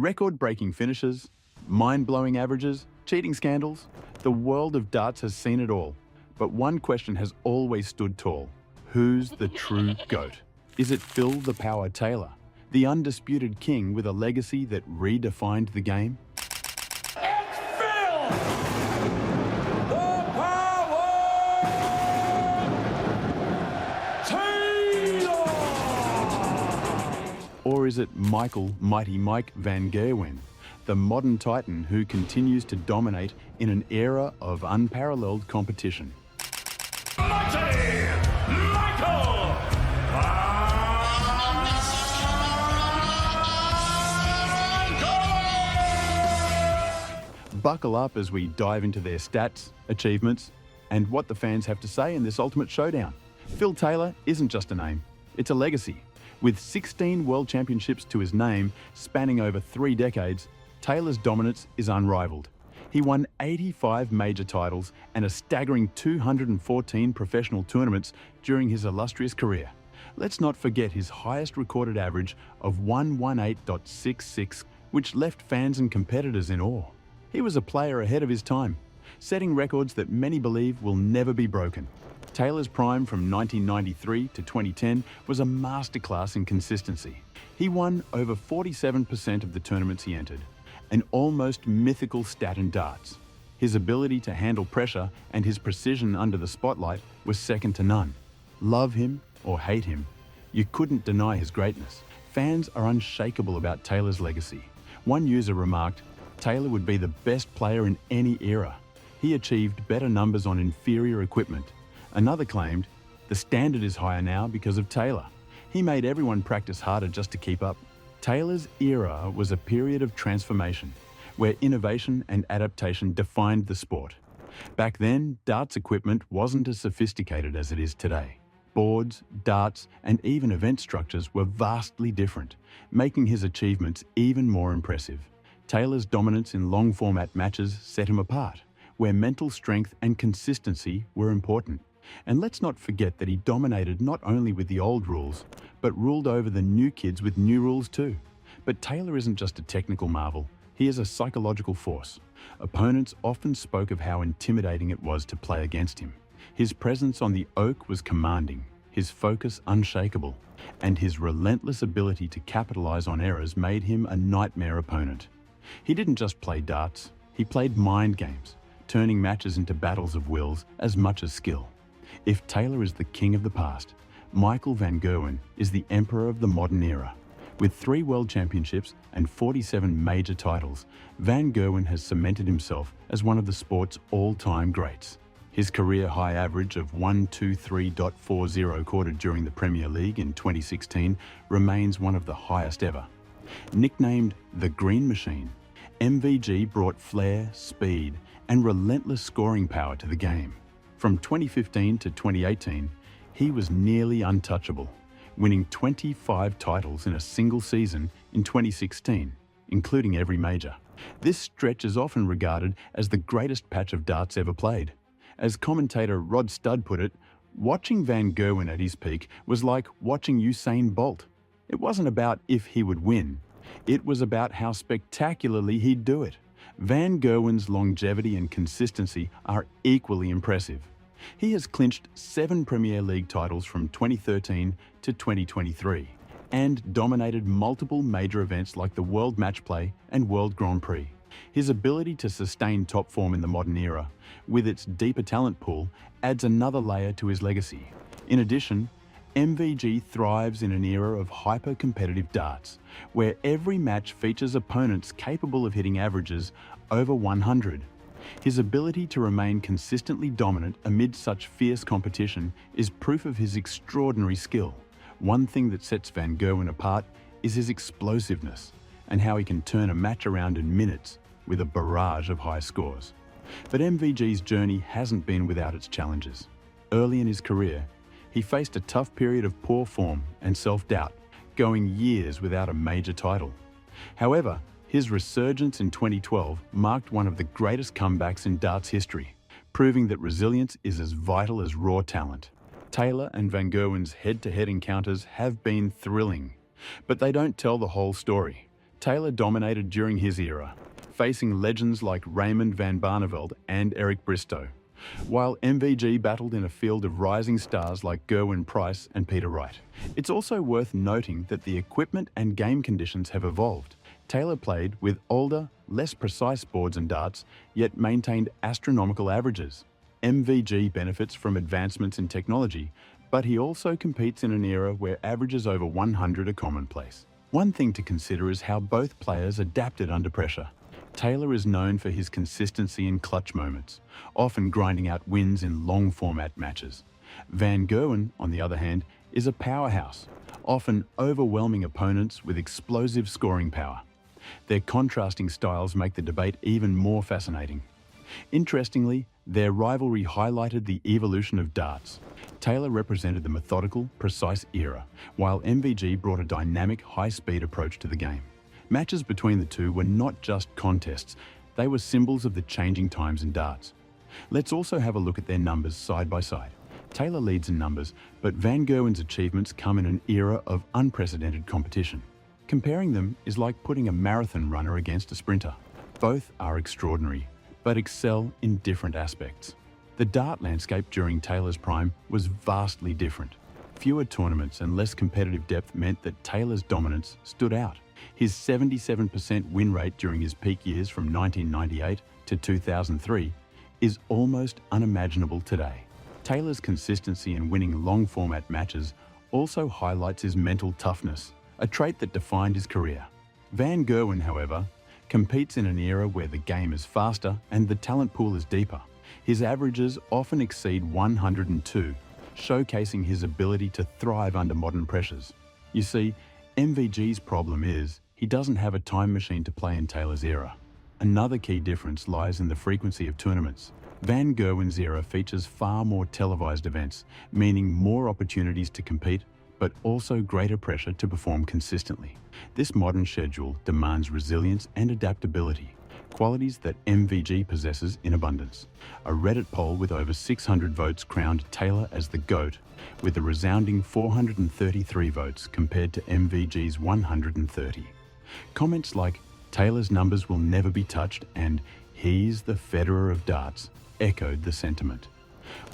Record-breaking finishes, mind-blowing averages, cheating scandals. The world of darts has seen it all. But one question has always stood tall. Who's the true GOAT? Is it Phil the Power Taylor, the undisputed king with a legacy that redefined the game? It's Phil! The Power Taylor! Or is it Michael "Mighty Mike" van Gerwen, the modern titan who continues to dominate in an era of unparalleled competition? Mighty Michael van Gerwen! Buckle up as we dive into their stats, achievements, and what the fans have to say in this ultimate showdown. Phil Taylor isn't just a name, it's a legacy. With 16 world championships to his name, spanning over 3 decades, Taylor's dominance is unrivaled. He won 85 major titles and a staggering 214 professional tournaments during his illustrious career. Let's not forget his highest recorded average of 118.66, which left fans and competitors in awe. He was a player ahead of his time, setting records that many believe will never be broken. Taylor's prime from 1993 to 2010 was a masterclass in consistency. He won over 47% of the tournaments he entered, an almost mythical stat in darts. His ability to handle pressure and his precision under the spotlight was second to none. Love him or hate him, you couldn't deny his greatness. Fans are unshakable about Taylor's legacy. One user remarked, "Taylor would be the best player in any era. He achieved better numbers on inferior equipment." Another claimed, "The standard is higher now because of Taylor. He made everyone practice harder just to keep up." Taylor's era was a period of transformation, where innovation and adaptation defined the sport. Back then, darts equipment wasn't as sophisticated as it is today. Boards, darts, and even event structures were vastly different, making his achievements even more impressive. Taylor's dominance in long-format matches set him apart, where mental strength and consistency were important. And let's not forget that he dominated not only with the old rules, but ruled over the new kids with new rules too. But Taylor isn't just a technical marvel, he is a psychological force. Opponents often spoke of how intimidating it was to play against him. His presence on the oak was commanding, his focus unshakable, and his relentless ability to capitalize on errors made him a nightmare opponent. He didn't just play darts, he played mind games, turning matches into battles of wills as much as skill. If Taylor is the king of the past, Michael van Gerwen is the emperor of the modern era. With 3 world championships and 47 major titles, van Gerwen has cemented himself as one of the sport's all-time greats. His career high average of 123.40 recorded during the Premier League in 2016 remains one of the highest ever. Nicknamed the Green Machine, MVG brought flair, speed, and relentless scoring power to the game. From 2015 to 2018, he was nearly untouchable, winning 25 titles in a single season in 2016, including every major. This stretch is often regarded as the greatest patch of darts ever played. As commentator Rod Studd put it, watching van Gerwen at his peak was like watching Usain Bolt. It wasn't about if he would win, it was about how spectacularly he'd do it. Van Gerwen's longevity and consistency are equally impressive. He has clinched 7 Premier League titles from 2013 to 2023 and dominated multiple major events like the World Match Play and World Grand Prix. His ability to sustain top form in the modern era, with its deeper talent pool, adds another layer to his legacy. In addition, MVG thrives in an era of hyper-competitive darts, where every match features opponents capable of hitting averages over 100. His ability to remain consistently dominant amid such fierce competition is proof of his extraordinary skill. One thing that sets van Gerwen apart is his explosiveness and how he can turn a match around in minutes with a barrage of high scores. But MVG's journey hasn't been without its challenges. Early in his career, he faced a tough period of poor form and self-doubt, going years without a major title. However, his resurgence in 2012 marked one of the greatest comebacks in darts history, proving that resilience is as vital as raw talent. Taylor and van Gerwen's head-to-head encounters have been thrilling, but they don't tell the whole story. Taylor dominated during his era, facing legends like Raymond van Barneveld and Eric Bristow, while MVG battled in a field of rising stars like Gerwin Price and Peter Wright. It's also worth noting that the equipment and game conditions have evolved. Taylor played with older, less precise boards and darts, yet maintained astronomical averages. MVG benefits from advancements in technology, but he also competes in an era where averages over 100 are commonplace. One thing to consider is how both players adapted under pressure. Taylor is known for his consistency in clutch moments, often grinding out wins in long-format matches. Van Gerwen, on the other hand, is a powerhouse, often overwhelming opponents with explosive scoring power. Their contrasting styles make the debate even more fascinating. Interestingly, their rivalry highlighted the evolution of darts. Taylor represented the methodical, precise era, while MVG brought a dynamic, high-speed approach to the game. Matches between the two were not just contests, they were symbols of the changing times in darts. Let's also have a look at their numbers side by side. Taylor leads in numbers, but Van Gerwen's achievements come in an era of unprecedented competition. Comparing them is like putting a marathon runner against a sprinter. Both are extraordinary, but excel in different aspects. The dart landscape during Taylor's prime was vastly different. Fewer tournaments and less competitive depth meant that Taylor's dominance stood out. His 77% win rate during his peak years from 1998 to 2003 is almost unimaginable today. Taylor's consistency in winning long-format matches also highlights his mental toughness, a trait that defined his career. Van Gerwen, however, competes in an era where the game is faster and the talent pool is deeper. His averages often exceed 102, showcasing his ability to thrive under modern pressures. You see, MVG's problem is he doesn't have a time machine to play in Taylor's era. Another key difference lies in the frequency of tournaments. Van Gerwen's era features far more televised events, meaning more opportunities to compete, but also greater pressure to perform consistently. This modern schedule demands resilience and adaptability, qualities that MVG possesses in abundance. A Reddit poll with over 600 votes crowned Taylor as the GOAT, with a resounding 433 votes compared to MVG's 130. Comments like, "Taylor's numbers will never be touched," and "He's the Federer of darts," echoed the sentiment.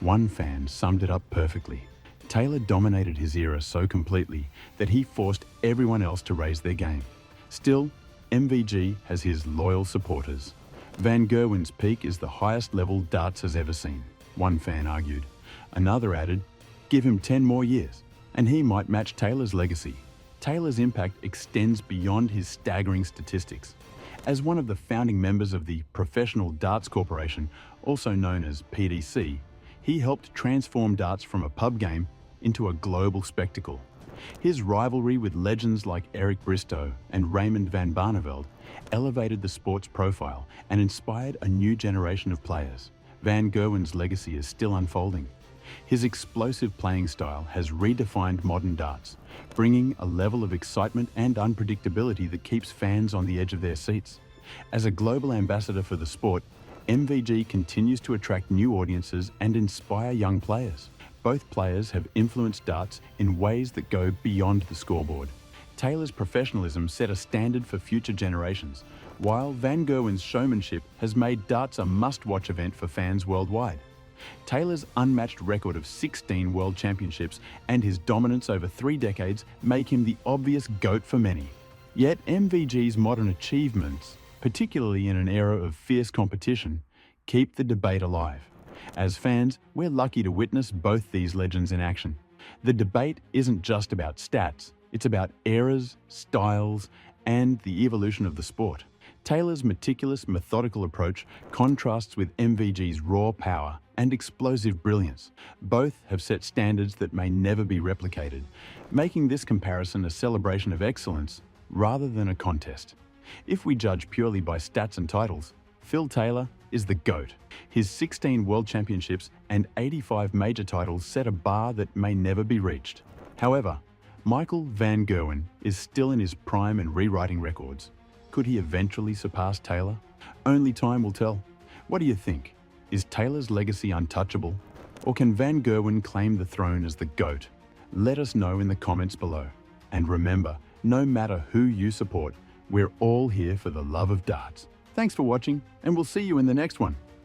One fan summed it up perfectly. Taylor dominated his era so completely that he forced everyone else to raise their game. Still, MVG has his loyal supporters. Van Gerwen's peak is the highest level darts has ever seen, one fan argued. Another added, "Give him 10 more years, and he might match Taylor's legacy." Taylor's impact extends beyond his staggering statistics. As one of the founding members of the Professional Darts Corporation, also known as PDC, he helped transform darts from a pub game into a global spectacle. His rivalry with legends like Eric Bristow and Raymond van Barneveld elevated the sport's profile and inspired a new generation of players. Van Gerwen's legacy is still unfolding. His explosive playing style has redefined modern darts, bringing a level of excitement and unpredictability that keeps fans on the edge of their seats. As a global ambassador for the sport, MVG continues to attract new audiences and inspire young players. Both players have influenced darts in ways that go beyond the scoreboard. Taylor's professionalism set a standard for future generations, while Van Gerwen's showmanship has made darts a must-watch event for fans worldwide. Taylor's unmatched record of 16 world championships and his dominance over 3 decades make him the obvious GOAT for many. Yet MVG's modern achievements, particularly in an era of fierce competition, keep the debate alive. As fans, we're lucky to witness both these legends in action. The debate isn't just about stats, it's about eras, styles, and the evolution of the sport. Taylor's meticulous, methodical approach contrasts with MVG's raw power and explosive brilliance. Both have set standards that may never be replicated, making this comparison a celebration of excellence rather than a contest. If we judge purely by stats and titles, Phil Taylor is the GOAT. His 16 world championships and 85 major titles set a bar that may never be reached. However, Michael van Gerwen is still in his prime and rewriting records. Could he eventually surpass Taylor? Only time will tell. What do you think? Is Taylor's legacy untouchable? Or can Van Gerwen claim the throne as the GOAT? Let us know in the comments below. And remember, no matter who you support, We're all here for the love of darts. Thanks for watching, and we'll see you in the next one.